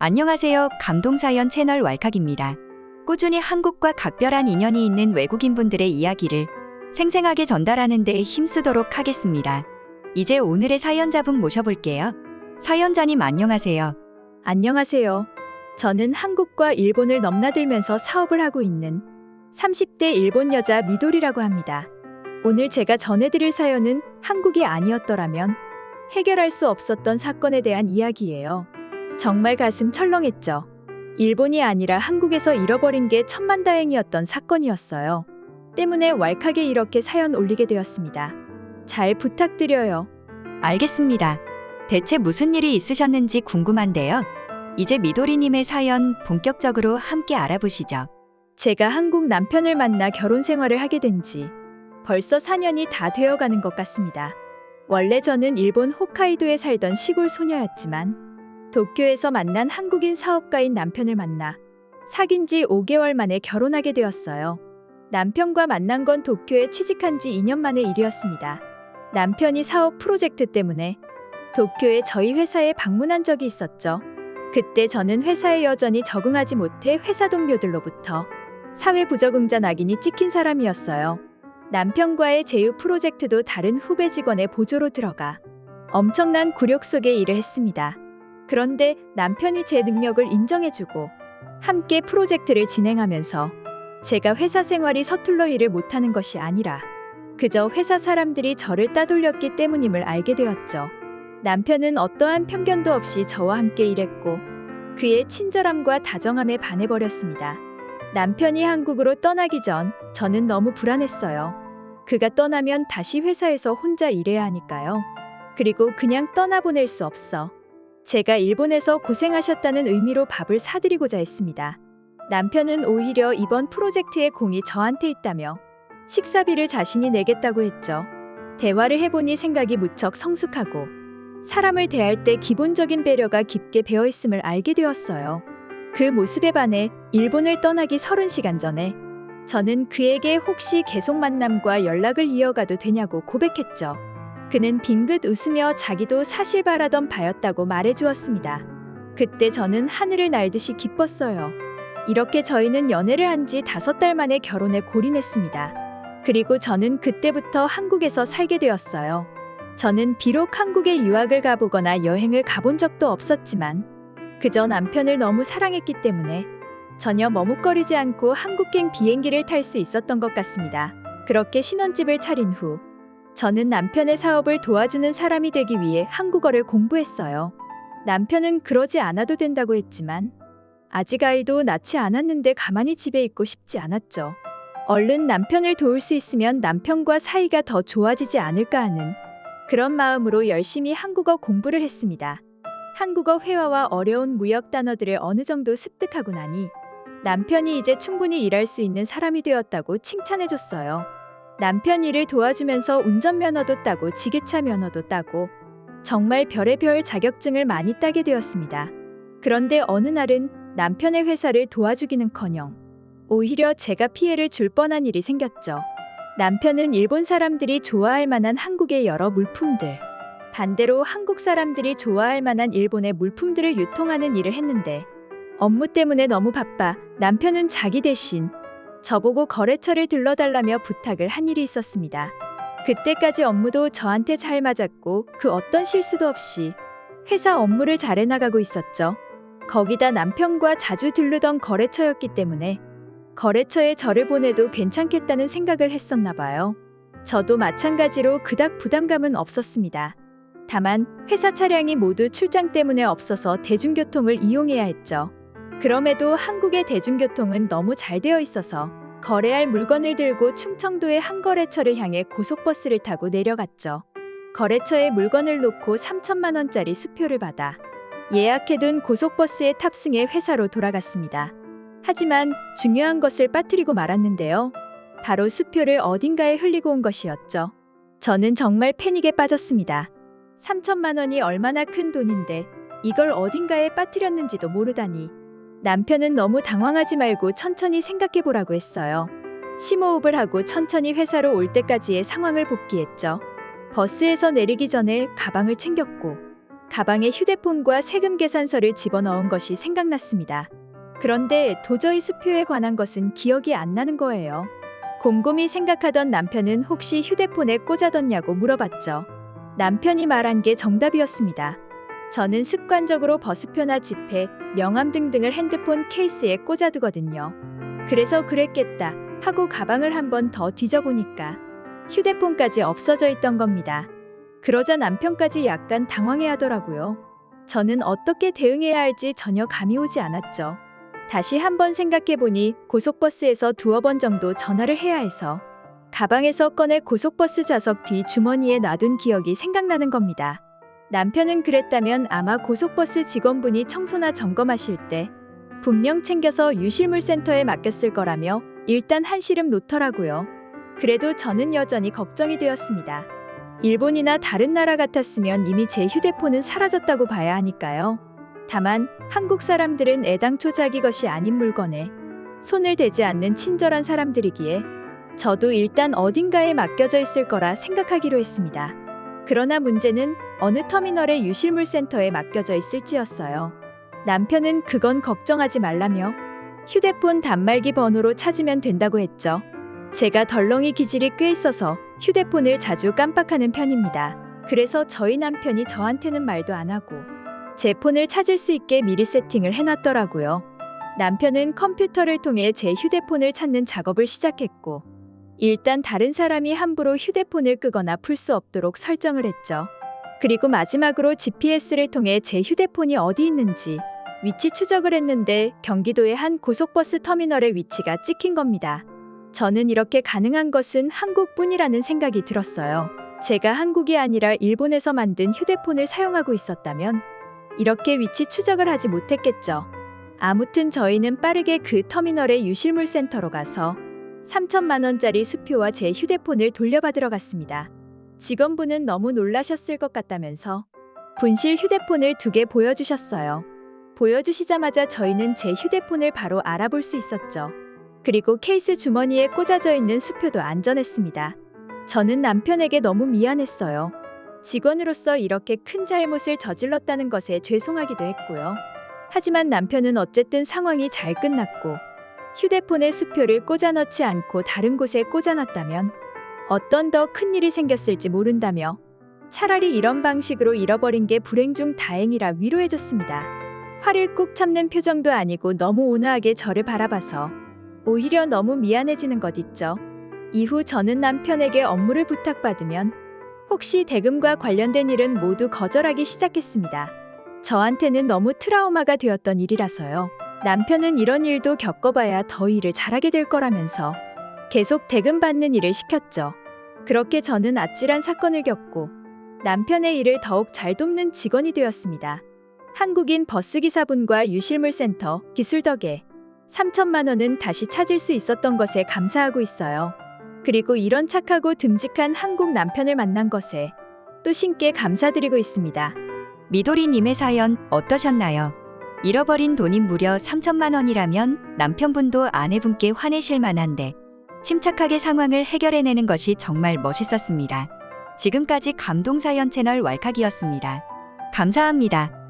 안녕하세요. 감동사연 채널 왈칵입니다. 꾸준히 한국과 각별한 인연이 있는 외국인분들의 이야기를 생생하게 전달하는 데 힘쓰도록 하겠습니다. 이제 오늘의 사연자분 모셔볼게요. 사연자님 안녕하세요. 안녕하세요. 저는 한국과 일본을 넘나들면서 사업을 하고 있는 30대 일본 여자 미도리라고 합니다. 오늘 제가 전해드릴 사연은 한국이 아니었더라면 해결할 수 없었던 사건에 대한 이야기예요. 정말 가슴 철렁했죠. 일본이 아니라 한국에서 잃어버린 게 천만다행이었던 사건이었어요. 때문에 왈칵에 이렇게 사연 올리게 되었습니다. 잘 부탁드려요. 알겠습니다. 대체 무슨 일이 있으셨는지 궁금한데요. 이제 미도리님의 사연 본격적으로 함께 알아보시죠. 제가 한국 남편을 만나 결혼 생활을 하게 된 지 벌써 4년이 다 되어가는 것 같습니다. 원래 저는 일본 홋카이도에 살던 시골 소녀였지만 도쿄에서 만난 한국인 사업가인 남편을 만나 사귄 지 5개월 만에 결혼하게 되었어요. 남편과 만난 건 도쿄에 취직한 지 2년 만의 일이었습니다. 남편이 사업 프로젝트 때문에 도쿄에 저희 회사에 방문한 적이 있었죠. 그때 저는 회사에 여전히 적응하지 못해 회사 동료들로부터 사회 부적응자 낙인이 찍힌 사람이었어요. 남편과의 제휴 프로젝트도 다른 후배 직원의 보조로 들어가 엄청난 굴욕 속에 일을 했습니다. 그런데 남편이 제 능력을 인정해주고 함께 프로젝트를 진행하면서 제가 회사 생활이 서툴러 일을 못하는 것이 아니라 그저 회사 사람들이 저를 따돌렸기 때문임을 알게 되었죠. 남편은 어떠한 편견도 없이 저와 함께 일했고 그의 친절함과 다정함에 반해버렸습니다. 남편이 한국으로 떠나기 전 저는 너무 불안했어요. 그가 떠나면 다시 회사에서 혼자 일해야 하니까요. 그리고 그냥 떠나보낼 수 없어. 제가 일본에서 고생하셨다는 의미로 밥을 사드리고자 했습니다. 남편은 오히려 이번 프로젝트의 공이 저한테 있다며 식사비를 자신이 내겠다고 했죠. 대화를 해보니 생각이 무척 성숙하고 사람을 대할 때 기본적인 배려가 깊게 배어있음을 알게 되었어요. 그 모습에 반해 일본을 떠나기 30시간 전에 저는 그에게 혹시 계속 만남과 연락을 이어가도 되냐고 고백했죠. 그는 빙긋 웃으며 자기도 사실 바라던 바였다고 말해주었습니다. 그때 저는 하늘을 날듯이 기뻤어요. 이렇게 저희는 연애를 한 지 5달 만에 결혼에 골인했습니다. 그리고 저는 그때부터 한국에서 살게 되었어요. 저는 비록 한국에 유학을 가보거나 여행을 가본 적도 없었지만 그저 남편을 너무 사랑했기 때문에 전혀 머뭇거리지 않고 한국행 비행기를 탈 수 있었던 것 같습니다. 그렇게 신혼집을 차린 후 저는 남편의 사업을 도와주는 사람이 되기 위해 한국어를 공부했어요. 남편은 그러지 않아도 된다고 했지만 아직 아이도 낳지 않았는데 가만히 집에 있고 싶지 않았죠. 얼른 남편을 도울 수 있으면 남편과 사이가 더 좋아지지 않을까 하는 그런 마음으로 열심히 한국어 공부를 했습니다. 한국어 회화와 어려운 무역 단어들을 어느 정도 습득하고 나니 남편이 이제 충분히 일할 수 있는 사람이 되었다고 칭찬해줬어요. 남편 일을 도와주면서 운전면허도 따고 지게차 면허도 따고 정말 별의별 자격증을 많이 따게 되었습니다. 그런데 어느 날은 남편의 회사를 도와주기는커녕 오히려 제가 피해를 줄 뻔한 일이 생겼죠. 남편은 일본 사람들이 좋아할 만한 한국의 여러 물품들, 반대로 한국 사람들이 좋아할 만한 일본의 물품들을 유통하는 일을 했는데 업무 때문에 너무 바빠 남편은 자기 대신 저보고 거래처를 들러달라며 부탁을 한 일이 있었습니다. 그때까지 업무도 저한테 잘 맞았고 그 어떤 실수도 없이 회사 업무를 잘 해나가고 있었죠. 거기다 남편과 자주 들르던 거래처였기 때문에 거래처에 저를 보내도 괜찮겠다는 생각을 했었나 봐요. 저도 마찬가지로 그닥 부담감은 없었습니다. 다만 회사 차량이 모두 출장 때문에 없어서 대중교통을 이용해야 했죠. 그럼에도 한국의 대중교통은 너무 잘 되어 있어서 거래할 물건을 들고 충청도의 한 거래처를 향해 고속버스를 타고 내려갔죠. 거래처에 물건을 놓고 3천만 원짜리 수표를 받아 예약해둔 고속버스에 탑승해 회사로 돌아갔습니다. 하지만 중요한 것을 빠뜨리고 말았는데요. 바로 수표를 어딘가에 흘리고 온 것이었죠. 저는 정말 패닉에 빠졌습니다. 3천만 원이 얼마나 큰 돈인데 이걸 어딘가에 빠뜨렸는지도 모르다니. 남편은 너무 당황하지 말고 천천히 생각해보라고 했어요. 심호흡을 하고 천천히 회사로 올 때까지의 상황을 복기했죠. 버스에서 내리기 전에 가방을 챙겼고 가방에 휴대폰과 세금 계산서를 집어넣은 것이 생각났습니다. 그런데 도저히 수표에 관한 것은 기억이 안 나는 거예요. 곰곰이 생각하던 남편은 혹시 휴대폰에 꽂아뒀냐고 물어봤죠. 남편이 말한 게 정답이었습니다. 저는 습관적으로 버스표나 지폐, 명함 등등을 핸드폰 케이스에 꽂아두거든요. 그래서 그랬겠다 하고 가방을 한 번 더 뒤져보니까 휴대폰까지 없어져 있던 겁니다. 그러자 남편까지 약간 당황해하더라고요. 저는 어떻게 대응해야 할지 전혀 감이 오지 않았죠. 다시 한번 생각해보니 고속버스에서 두어 번 정도 전화를 해야 해서 가방에서 꺼내 고속버스 좌석 뒤 주머니에 놔둔 기억이 생각나는 겁니다. 남편은 그랬다면 아마 고속버스 직원분이 청소나 점검하실 때 분명 챙겨서 유실물센터에 맡겼을 거라며 일단 한시름 놓더라고요. 그래도 저는 여전히 걱정이 되었습니다. 일본이나 다른 나라 같았으면 이미 제 휴대폰은 사라졌다고 봐야 하니까요. 다만 한국 사람들은 애당초 자기 것이 아닌 물건에 손을 대지 않는 친절한 사람들이기에 저도 일단 어딘가에 맡겨져 있을 거라 생각하기로 했습니다. 그러나 문제는 어느 터미널의 유실물센터에 맡겨져 있을지였어요. 남편은 그건 걱정하지 말라며 휴대폰 단말기 번호로 찾으면 된다고 했죠. 제가 덜렁이 기질이 꽤 있어서 휴대폰을 자주 깜빡하는 편입니다. 그래서 저희 남편이 저한테는 말도 안 하고 제 폰을 찾을 수 있게 미리 세팅을 해놨더라고요. 남편은 컴퓨터를 통해 제 휴대폰을 찾는 작업을 시작했고 일단 다른 사람이 함부로 휴대폰을 끄거나 풀 수 없도록 설정을 했죠. 그리고 마지막으로 GPS를 통해 제 휴대폰이 어디 있는지 위치 추적을 했는데 경기도의 한 고속버스 터미널의 위치가 찍힌 겁니다. 저는 이렇게 가능한 것은 한국뿐이라는 생각이 들었어요. 제가 한국이 아니라 일본에서 만든 휴대폰을 사용하고 있었다면 이렇게 위치 추적을 하지 못했겠죠. 아무튼 저희는 빠르게 그 터미널의 유실물센터로 가서 3천만 원짜리 수표와 제 휴대폰을 돌려받으러 갔습니다. 직원분은 너무 놀라셨을 것 같다면서 분실 휴대폰을 2개 보여주셨어요. 보여주시자마자 저희는 제 휴대폰을 바로 알아볼 수 있었죠. 그리고 케이스 주머니에 꽂아져 있는 수표도 안전했습니다. 저는 남편에게 너무 미안했어요. 직원으로서 이렇게 큰 잘못을 저질렀다는 것에 죄송하기도 했고요. 하지만 남편은 어쨌든 상황이 잘 끝났고 휴대폰에 수표를 꽂아넣지 않고 다른 곳에 꽂아놨다면 어떤 더 큰 일이 생겼을지 모른다며 차라리 이런 방식으로 잃어버린 게 불행 중 다행이라 위로해줬습니다. 화를 꾹 참는 표정도 아니고 너무 온화하게 저를 바라봐서 오히려 너무 미안해지는 것 있죠. 이후 저는 남편에게 업무를 부탁받으면 혹시 대금과 관련된 일은 모두 거절하기 시작했습니다. 저한테는 너무 트라우마가 되었던 일이라서요. 남편은 이런 일도 겪어봐야 더 일을 잘하게 될 거라면서 계속 대금 받는 일을 시켰죠. 그렇게 저는 아찔한 사건을 겪고 남편의 일을 더욱 잘 돕는 직원이 되었습니다. 한국인 버스기사분과 유실물센터 기술 덕에 3천만 원은 다시 찾을 수 있었던 것에 감사하고 있어요. 그리고 이런 착하고 듬직한 한국 남편을 만난 것에 또 신께 감사드리고 있습니다. 미도리님의 사연 어떠셨나요? 잃어버린 돈이 무려 3천만 원이라면 남편분도 아내분께 화내실 만한데 침착하게 상황을 해결해내는 것이 정말 멋있었습니다. 지금까지 감동사연 채널 왈칵이었습니다. 감사합니다.